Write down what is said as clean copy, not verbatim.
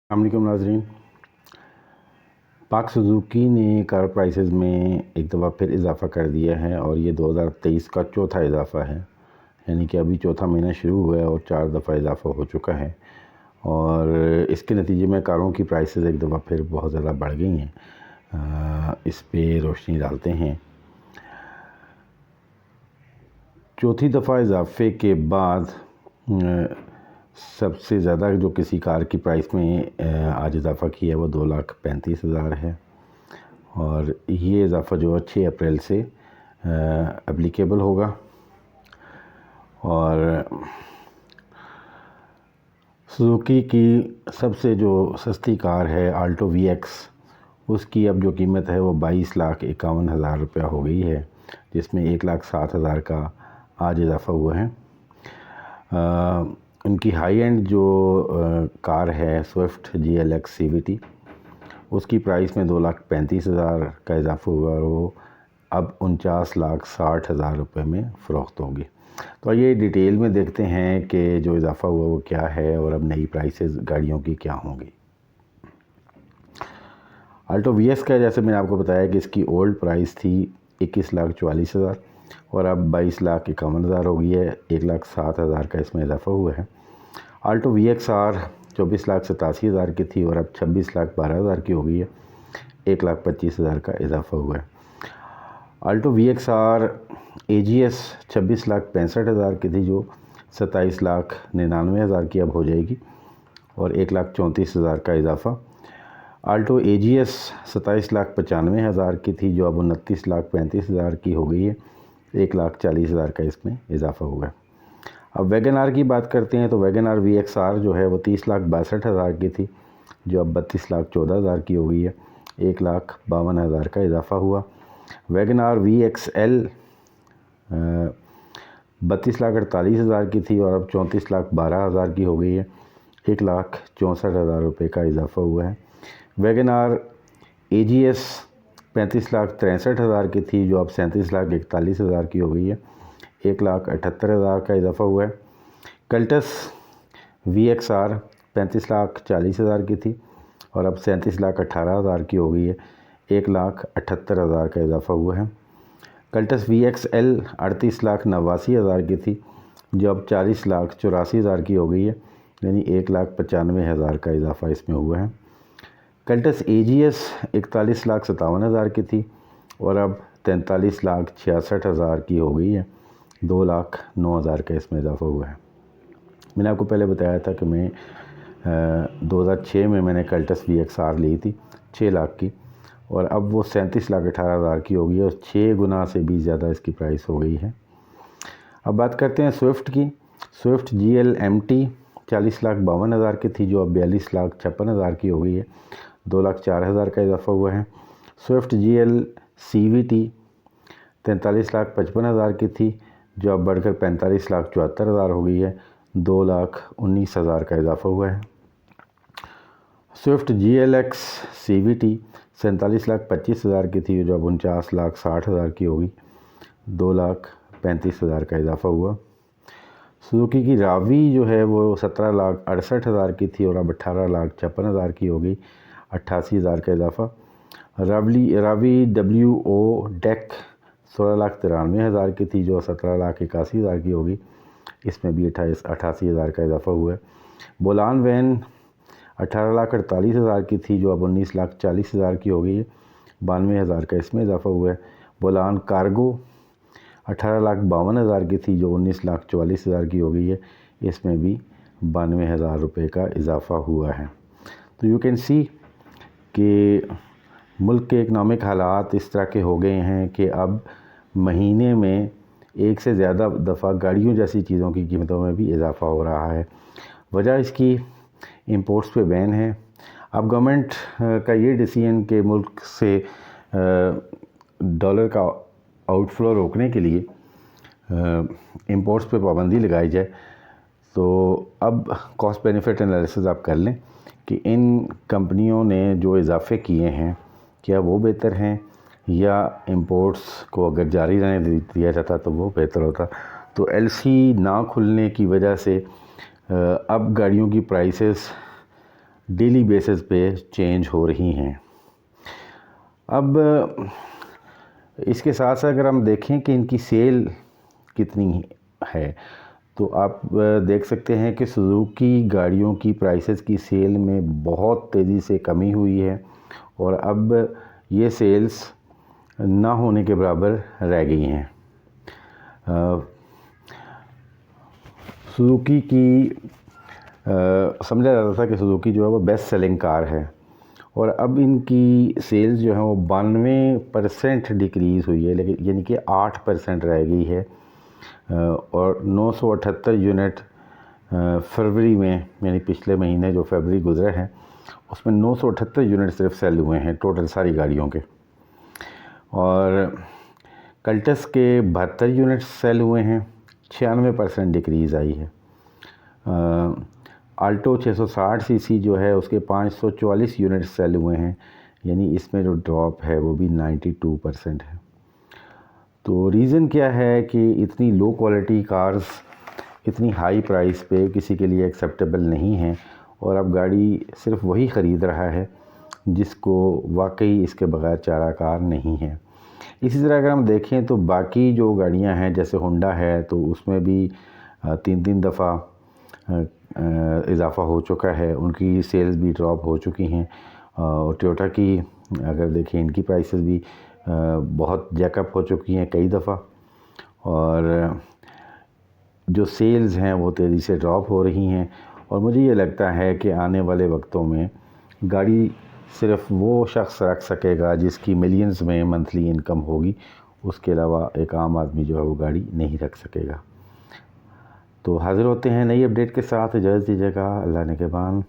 अस्सलामुअलैकुम नाज़रीन। पाक सुजुकी ने कार प्राइसेस में एक दफ़ा फिर इजाफ़ा कर दिया है और ये 2023 का चौथा इजाफ़ा है। यानी कि अभी चौथा महीना शुरू हुआ है और 4 दफ़ा इजाफ़ा हो चुका है और इसके नतीजे में कारों की प्राइसेस एक दफ़ा फिर बहुत ज़्यादा बढ़ गई हैं। इस पे रोशनी डालते हैं। चौथी दफ़ा इजाफ़े के बाद सबसे ज़्यादा जो किसी कार की प्राइस में आज इजाफ़ा किया है वो 2,35,000 है और ये इजाफ़ा जो है 6 अप्रैल से एप्लीकेबल होगा। और सुजुकी की सबसे जो सस्ती कार है आल्टो वीएक्स, उसकी अब जो कीमत है वो 22,51,000 रुपया हो गई है, जिसमें 1,07,000 का आज इजाफ़ा हुआ है। उनकी हाई एंड जो कार है स्विफ्ट GLX CVT, उसकी प्राइस में 2,35,000 का इजाफ़ा हुआ और वो अब 49,60,000 रुपये में फ़रोख्त होगी। तो ये डिटेल में देखते हैं कि जो इजाफ़ा हुआ वो क्या है और अब नई प्राइसेस गाड़ियों की क्या होंगी। आल्टो वीएक्स का जैसे मैंने आपको बताया कि इसकी ओल्ड प्राइस थी 21,44,000 और अब 22,51,000 हो गई है। 1,07,000 का इसमें इजाफ़ा हुआ है। आल्टो VXR 24,87,000 की थी और अब 26,12,000 की हो गई है। 1,25,000 का इजाफ़ा हुआ है। आल्टो VXR AGS 26,65,000 की थी जो 27,99,000 की अब हो जाएगी और 1,34,000 का इजाफ़ा। आल्टो AGS 27,95,000 की थी जो अब 29,35,000 की हो गई है। 1,40,000 का इसमें इजाफ़ा हुआ है। अब वैगन आर की बात करते हैं तो वैगन आर VXR जो है वो 30,62,000 की थी जो अब 32,14,000 की हो गई है। 1,52,000 का इजाफ़ा हुआ। वैगन आर VXL 32,48,000 की थी और अब 34,12,000 की हो गई है। 1,64,000 रुपये का इजाफ़ा हुआ है। वैगन आर AGS 35,63,000 की थी जो अब 37,41,000 की हो गई है। 1,78,000 का इजाफ़ा हुआ है। कल्टस VXR 35,40,000 की थी और अब 37,18,000 की हो गई है। 1,78,000 का इजाफ़ा हुआ है। कल्टस VXL 38,89,000 की थी जो अब 40,84,000 की हो गई है, यानी 1,95,000 का इजाफ़ा इसमें हुआ है। कल्टस AGS 41,57,000 की थी और अब 43,66,000 की हो गई है। 2,09,000 का इसमें इजाफ़ा हुआ है। मैंने आपको पहले बताया था कि मैं 2006 में मैंने कल्टस VXR ली थी 6 लाख की और अब वो 37,18,000 की हो गई है और 6 गुना से भी ज़्यादा इसकी प्राइस हो गई है। अब बात करते हैं स्विफ्ट की। स्विफ्ट GLMT 40,52,000 की थी जो अब 42,56,000 की हो गई है। 2,04,000 का इजाफ़ा हुआ है। स्विफ्ट GL CVT 43,55,000 की थी जो अब बढ़कर 45,74,000 हो गई है। 2,19,000 का इजाफ़ा हुआ है। स्विफ्ट GLX CVT 47,25,000 की थी जो अब 49,60,000 की होगी। 2,35,000 का इजाफ़ा हुआ। सुजुकी की रावी जो है वो 17,68,000 की थी और अब 18,56,000 की होगी। 88,000 का इजाफ़ा। रावी WO डेक 16,93,000 की थी जो 17,81,000 की होगी। इसमें भी 88,000 का इजाफ़ा हुआ है। बोलान वैन 18,48,000 की थी जो अब 19,40,000 की हो गई है। 92,000 का इसमें इजाफ़ा हुआ है। बोलान कार्गो 18,52,000 की थी जो 19,44,000 की हो गई है। इसमें भी 92,000 रुपये का इजाफ़ा हुआ है। तो यू कैन सी कि मुल्क के इकनॉमिक हालात इस तरह के हो गए हैं कि अब महीने में एक से ज़्यादा दफ़ा गाड़ियों जैसी चीज़ों की कीमतों में भी इजाफ़ा हो रहा है। वजह इसकी इंपोर्ट्स पे बैन है। अब गवर्नमेंट का ये डिसीजन कि मुल्क से डॉलर का आउटफ्लो रोकने के लिए इंपोर्ट्स पे पाबंदी लगाई जाए, तो अब कॉस्ट बेनिफिट एनालिसिस आप कर लें कि इन कंपनियों ने जो इजाफ़े किए हैं क्या वो बेहतर हैं या इंपोर्ट्स को अगर जारी रहने दिया जाता तो वो बेहतर होता। तो LC ना खुलने की वजह से अब गाड़ियों की प्राइसेस डेली बेसिस पे चेंज हो रही हैं। अब इसके साथ साथ अगर हम देखें कि इनकी सेल कितनी है, तो आप देख सकते हैं कि सुजुकी गाड़ियों की प्राइसेस की सेल में बहुत तेज़ी से कमी हुई है और अब ये सेल्स ना होने के बराबर रह गई हैं। सुजुकी की समझा जाता था कि सुजुकी जो है वो बेस्ट सेलिंग कार है और अब इनकी सेल्स जो है वो 92% डिक्रीज़ हुई है, लेकिन यानी कि 8% रह गई है और 978 यूनिट फरवरी में, यानी पिछले महीने जो फरवरी गुजरा है उसमें 978 यूनिट सिर्फ सेल हुए हैं टोटल सारी गाड़ियों के। और कल्टस के 72 यूनिट सेल हुए हैं, 96% डिक्रीज़ आई है। आल्टो 660 सीसी जो है उसके 544 यूनिट सेल हुए हैं, यानी इसमें जो ड्रॉप है वो भी 92% है। तो रीज़न क्या है कि इतनी लो क्वालिटी कार्स इतनी हाई प्राइस पे किसी के लिए एक्सेप्टेबल नहीं है और अब गाड़ी सिर्फ वही ख़रीद रहा है जिसको वाकई इसके बगैर चारा कार नहीं है। इसी तरह अगर हम देखें तो बाकी जो गाड़ियां हैं जैसे होंडा है तो उसमें भी 3 दफ़ा इजाफ़ा हो चुका है, उनकी सेल्स भी ड्रॉप हो चुकी हैं। और टोयोटा की अगर देखें इनकी प्राइसेस भी बहुत जैकअप हो चुकी हैं कई दफ़ा और जो सेल्स हैं वो तेज़ी से ड्रॉप हो रही हैं। और मुझे ये लगता है कि आने वाले वक्तों में गाड़ी सिर्फ वो शख्स रख सकेगा जिसकी मिलियंस में मंथली इनकम होगी, उसके अलावा एक आम आदमी जो है वो गाड़ी नहीं रख सकेगा। तो हाज़िर होते हैं नई अपडेट के साथ, इजाज़त दीजिएगा, अल्लाह ने के बान।